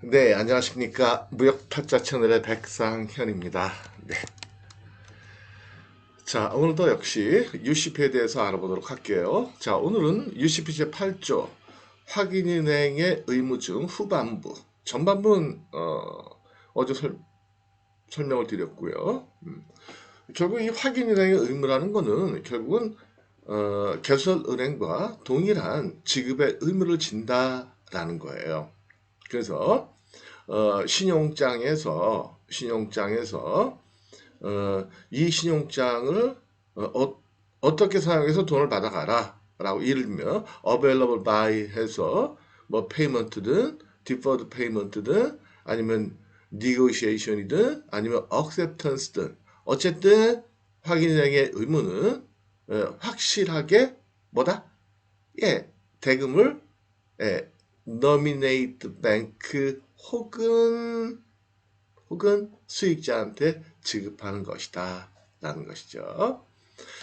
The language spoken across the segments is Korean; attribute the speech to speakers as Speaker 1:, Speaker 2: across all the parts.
Speaker 1: 네, 안녕하십니까. 무역타짜 채널의 백상현입니다. 네. 자, 오늘도 역시 UCP에 대해서 알아보도록 할게요. 자, 오늘은 UCP 제8조 확인은행의 의무 중 후반부. 전반부는 어제 설명을 드렸고요. 결국 이 확인은행의 의무라는 거는 결국은 개설은행과 동일한 지급의 의무를 진다라는 거예요. 그래서 신용장에서 이 신용장을 떻게 사용해서 돈을 받아가라 라고 예를 들면 available by 해서 뭐 payment든 deferred payment든 아니면 negotiation이든 아니면 acceptance든 어쨌든 확인은행의 의무는 확실하게 뭐다? 예, 대금을 예, nominate bank 혹은 수익자한테 지급하는 것이다 라는 것이죠.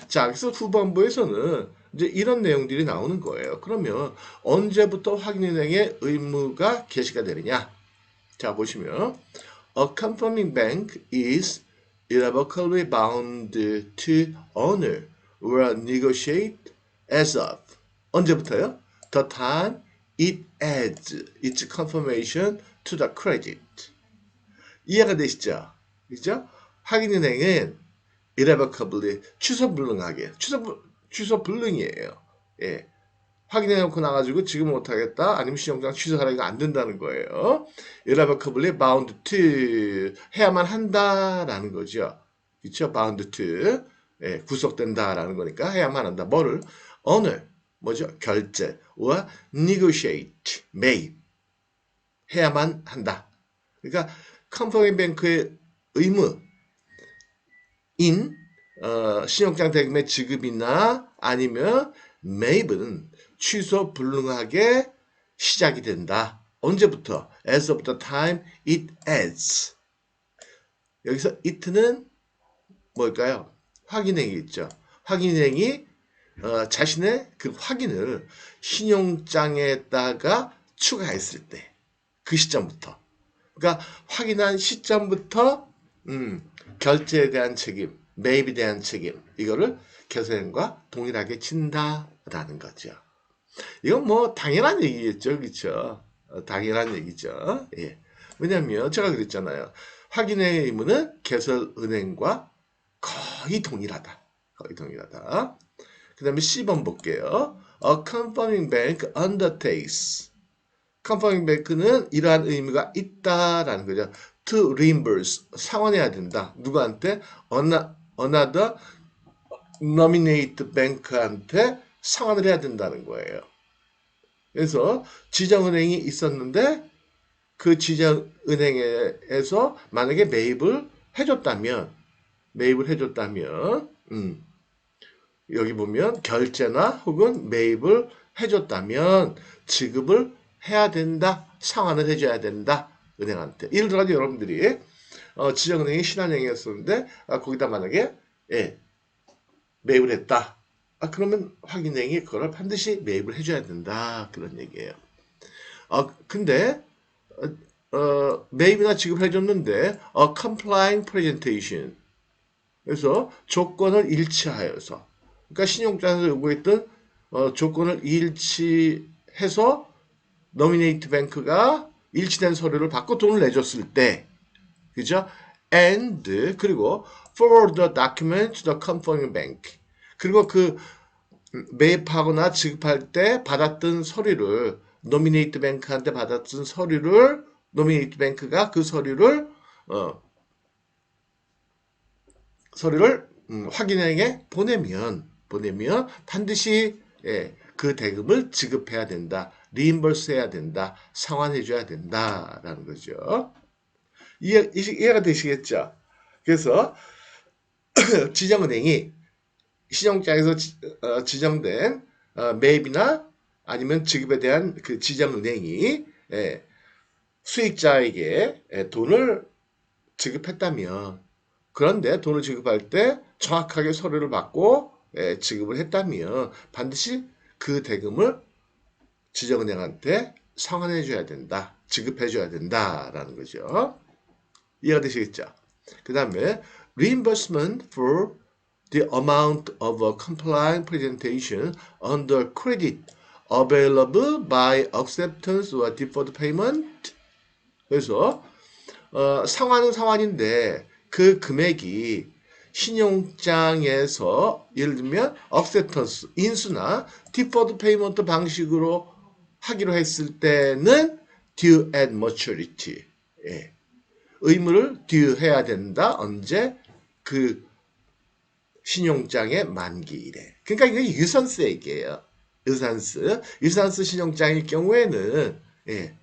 Speaker 1: 자, 그래서 후반부에서는 이제 이런 내용들이 나오는 거예요. 그러면 언제부터 확인은행의 의무가 개시가 되느냐? 자, 보시면 A confirming bank is irrevocably bound to honor or negotiate as of 언제부터요? The time it adds its confirmation to the credit. 이해가 되시죠? 그죠? 확인은행은 irrevocably 취소불능하게 취소불능이에요. 예. 확인해놓고 나가지고 지금 못하겠다 아니면 신용장 취소하라 이거 안 된다는 거예요. irrevocably bound to 해야만 한다라는 거죠. 그렇죠? bound to 예, 구속된다라는 거니까 해야만 한다. 뭐를? honor 뭐죠? 결제 or negotiate 매입 해야만 한다. 그러니까 컴퍼니 뱅크의 의무인 신용장 대금의 지급이나 아니면 매입은 취소 불능하게 시작이 된다. 언제부터? As of the time it adds. 여기서 it는 뭘까요? 확인행위 있죠. 확인행위 자신의 그 확인을 신용장에다가 추가했을 때 그 시점부터 그러니까 확인한 시점부터 결제에 대한 책임, 매입에 대한 책임 이거를 개설은행과 동일하게 진다라는 거죠. 이건 뭐 당연한 얘기겠죠, 그렇죠? 당연한 얘기죠. 예. 왜냐하면 제가 그랬잖아요. 확인의 의무는 개설은행과 거의 동일하다. 거의 동일하다. 그 다음에 C번 볼게요. A confirming bank undertakes. confirming bank는 이러한 의무가 있다라는 거죠. To reimburse. 상환해야 된다. 누구한테? another nominate bank한테 상환을 해야 된다는 거예요. 그래서 지정은행이 있었는데 그 지정은행에서 만약에 매입을 해줬다면 여기 보면 결제나 혹은 매입을 해줬다면 지급을 해야 된다. 상환을 해줘야 된다. 은행한테. 예를 들어 여러분들이 지정은행이 신한은행이었었는데 거기다 만약에 매입을 했다. 그러면 확인은행이 그걸 반드시 매입을 해줘야 된다. 그런 얘기예요. 근데 매입이나 지급을 해줬는데 complying presentation 그래서 조건을 일치하여서 그러니까 신용장에서 요구했던 조건을 일치해서 노미네이트 뱅크가 일치된 서류를 받고 돈을 내줬을 때 그죠? and 그리고 forward the document to the confirming bank 그리고 그 매입하거나 지급할 때 받았던 서류를 노미네이트 뱅크한테 받았던 서류를 노미네이트 뱅크가 그 서류를 확인행에 보내면 반드시 그 대금을 지급해야 된다. 리임버스 해야 된다. 상환해 줘야 된다라는 거죠. 이해가 되시겠죠? 그래서 지정은행이 신용장에서 지정된 매입이나 아니면 지급에 대한 그 지정은행이 수익자에게 돈을 지급했다면 그런데 돈을 지급할 때 정확하게 서류를 받고 지급을 했다면 반드시 그 대금을 지정은행한테 상환해 줘야 된다. 지급해줘야 된다라는 거죠. 이해가 되시겠죠? 그 다음에 reimbursement for the amount of a compliant presentation under credit available by acceptance or deferred payment. 그래서 상환은 상환인데 그 금액이 신용장에서 예를 들면 acceptance, 인수나 deferred payment 방식으로 하기로 했을 때는 due at maturity. 예. 의무를 due 해야 된다. 언제? 그 신용장의 만기일에. 그러니까 이게 유산스 얘기예요. 유산스 신용장일 경우에는 예.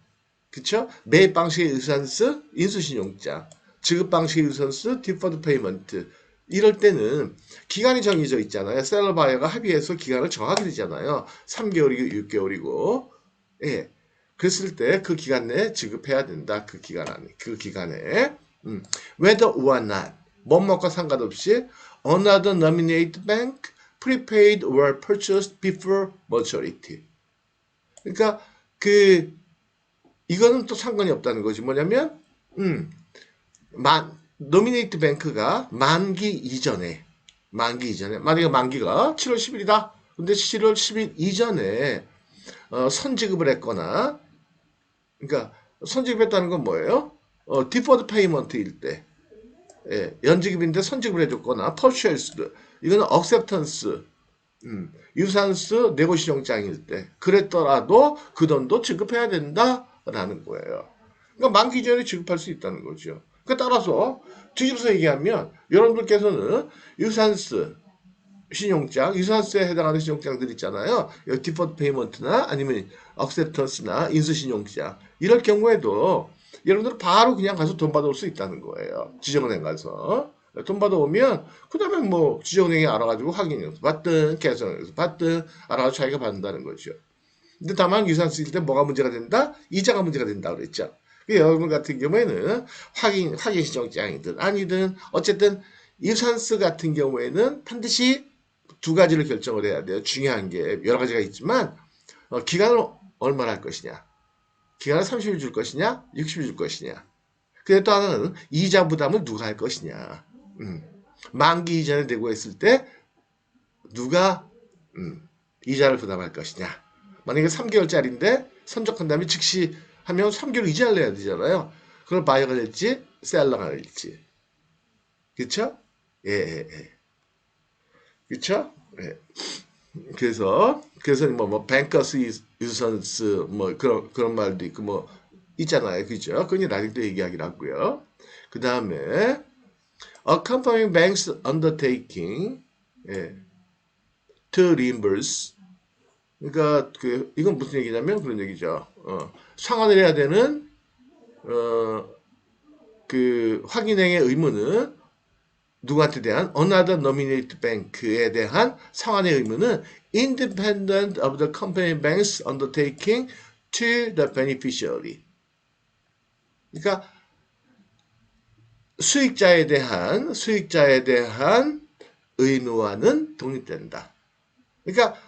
Speaker 1: 그쵸? 매입 방식의 유산스, 인수신용장, 지급 방식의 유산스, 디퍼드 페이먼트. 이럴 때는 기간이 정해져 있잖아요. 셀러 바이어가 합의해서 기간을 정하게 되잖아요. 3개월이고 6개월이고. 예. 그랬을 때 그 기간 내에 지급해야 된다. 그 기간에. Whether or not, 뭐뭐과 상관없이 another nominated bank prepaid or purchased before maturity. 그러니까 이거는 또 상관이 없다는 거지. 뭐냐면 노미네이트 뱅크가 만기 이전에 만약에 만기가 7월 10일이다. 근데 7월 10일 이전에 선지급을 했거나, 그러니까 선지급했다는 건 뭐예요? 디퍼드 페이먼트일 때, 예, 연지급인데 선지급을 해줬거나, 퍼슈얼스, 이거는 억셉턴스, 유산스 네고시용장일 때 그랬더라도 그 돈도 지급해야 된다라는 거예요. 그러니까 만기 전에 지급할 수 있다는 거죠. 그러니까 따라서 뒤집어서 얘기하면 여러분들께서는 유산스 신용장, 유산스에 해당하는 신용장들 있잖아요. 디퍼드 페이먼트나 아니면 억셉턴스나 인수신용장 이럴 경우에도 여러분들은 바로 그냥 가서 돈 받아올 수 있다는 거예요. 지정은행 가서. 돈 받아오면 그 다음에 뭐 지정은행이 알아가지고 확인해서 받든 계산해서 받든 알아가지고 자기가 받는다는 거죠. 근데 다만 유산스일 때 뭐가 문제가 된다? 이자가 문제가 된다 그랬죠. 여러분 같은 경우에는 확인 신청장이든 아니든 어쨌든 유산스 같은 경우에는 반드시 두 가지를 결정을 해야 돼요. 중요한 게 여러 가지가 있지만 기간을 얼마나 할 것이냐. 기간을 30일 줄 것이냐, 60일 줄 것이냐. 그리고 또 하나는 이자 부담을 누가 할 것이냐. 만기 이전에 내고 했을 때 누가 이자를 부담할 것이냐. 만약에 3개월짜리인데 선적한 다음에 즉시 하면 3개월 이자를 내야 되잖아요. 그걸 바이어가 낼지 셀러가 낼지. 그쵸? 예. 그쵸? 예. 그래서 뭐 뱅커스 유선스 뭐 그런 말도 있고 뭐 있잖아요. 그죠? 그건 나중에 또 얘기하기로 하고요. 그 다음에 accompanying banks undertaking to reimburse. 그러니까 이건 무슨 얘기냐면 그런 얘기죠. 상환을 해야 되는 확인행의 의무는 누구한테 대한 another nominated bank에 대한 상환의 의무는 independent of the company bank's undertaking to the beneficiary. 그러니까 수익자에 대한 의무와는 독립된다. 그러니까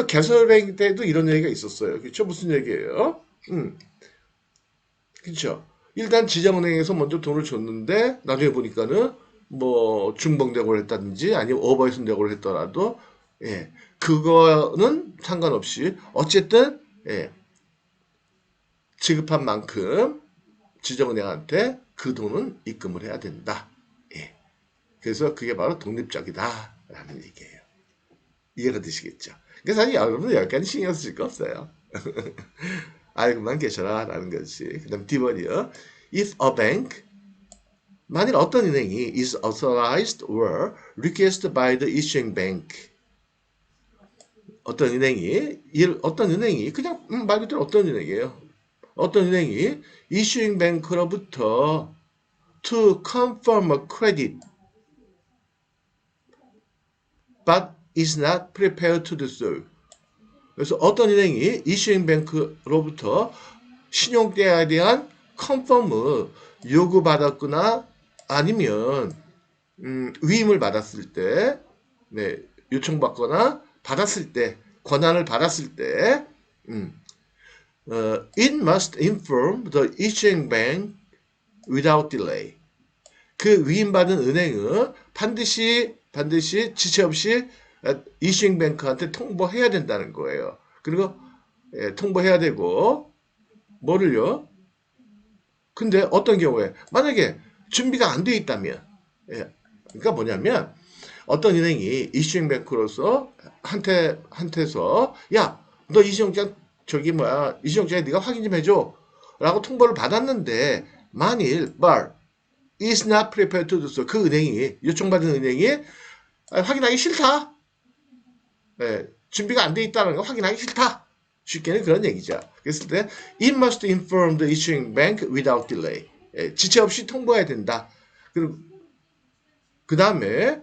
Speaker 1: 개설행 때도 이런 얘기가 있었어요. 그렇죠? 무슨 얘기예요? 그렇죠? 일단 지정은행에서 먼저 돈을 줬는데 나중에 보니까는 뭐 중봉대고를 했다든지 아니면 오버해순대고를 했더라도 예, 그거는 상관없이 어쨌든 예, 지급한 만큼 지정은행한테 그 돈은 입금을 해야 된다. 예. 그래서 그게 바로 독립적이다라는 얘기예요. 이해가 되시겠죠? 그래서 사실 여러분들 여기까지 신경 쓰실 거 없어요. 알고만 계셔라 라는 것이. 그 다음 D번이요. If a bank 만일 어떤 은행이 is authorized or requested by the issuing bank 어떤 은행이 그냥 말 그대로 어떤 은행이에요. 어떤 은행이 issuing bank로부터 to confirm a credit but is not prepared to do so. 그래서 어떤 은행이 issuing bank로부터 신용대에 대한 컨펌을 요구받았거나 아니면 위임을 받았을 때, 네, 요청받거나 받았을 때, 권한을 받았을 때, it must inform the issuing bank without delay. 그 위임받은 은행은 반드시 지체 없이 이슈잉 뱅크한테 통보해야 된다는 거예요. 그리고 통보해야 되고 뭐를요? 근데 어떤 경우에 만약에 준비가 안 돼 있다면 그러니까 뭐냐면 어떤 은행이 이슈잉 뱅크로서 한테서 야, 너 이시영장 이시영장에 네가 확인 좀 해줘 라고 통보를 받았는데 만일 is not prepared to do so. 그 은행이 요청받은 은행이 확인하기 싫다. 준비가 안 돼 있다는 거 확인하기 싫다. 쉽게는 그런 얘기죠. 그랬을 때 it must inform the issuing bank without delay. 지체 없이 통보해야 된다. 그리고 그 다음에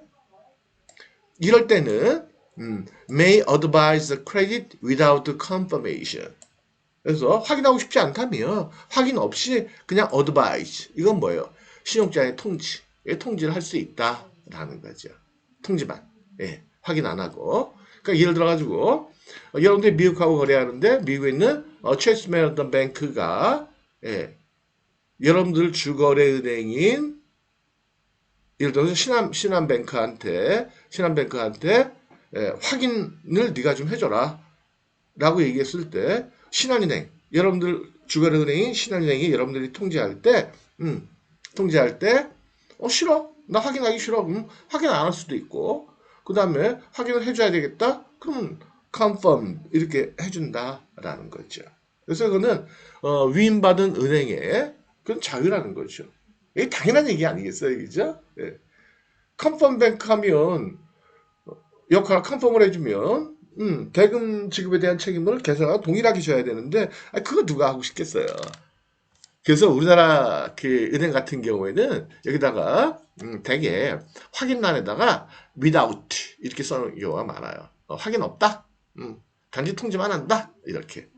Speaker 1: 이럴 때는 may advise the credit without confirmation. 그래서 확인하고 싶지 않다면 확인 없이 그냥 advise. 이건 뭐예요? 신용장의 통지를 할 수 있다라는 거죠. 통지만. 확인 안 하고. 그러니까 예를 들어가지고 여러분들이 미국하고 거래하는데 미국에 있는 체이스 맨해튼 뱅크가 여러분들 주거래 은행인 예를 들어서 신한뱅크한테 확인을 네가 좀 해줘라 라고 얘기했을 때 신한은행 여러분들 주거래 은행인 신한은행이 여러분들이 통지할 때 싫어 나 확인하기 싫어 그럼 확인 안 할 수도 있고 그 다음에 확인을 해줘야 되겠다 그럼 confirm 이렇게 해준다라는 거죠. 그래서 이거는 위임받은 은행의 그런 자유라는 거죠. 이게 당연한 얘기 아니겠어요, 그죠? 컨펌 뱅크 하면 역할 컨펌을 해주면 대금 지급에 대한 책임을 계속 동일하게 져야 되는데 그거 누가 하고 싶겠어요. 그래서 우리나라 그 은행 같은 경우에는 여기다가 되게 확인란에다가 without 이렇게 써놓은 경우가 많아요. 확인 없다. 단지 통지만 한다. 이렇게.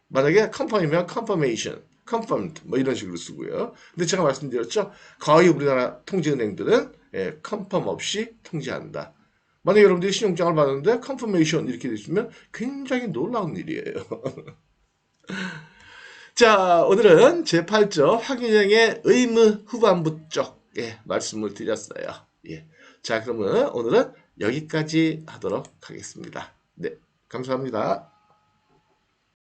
Speaker 1: 만약에 confirm이면 confirmation, confirmed 뭐 이런 식으로 쓰고요. 근데 제가 말씀드렸죠. 거의 우리나라 통지은행들은 confirm 없이 통지한다. 만약에 여러분들이 신용장을 받았는데 confirmation 이렇게 됐으면 굉장히 놀라운 일이에요. 자, 오늘은 제8조 확인형의 의무 후반부 쪽에 말씀을 드렸어요. 자, 그러면 오늘은 여기까지 하도록 하겠습니다. 네, 감사합니다.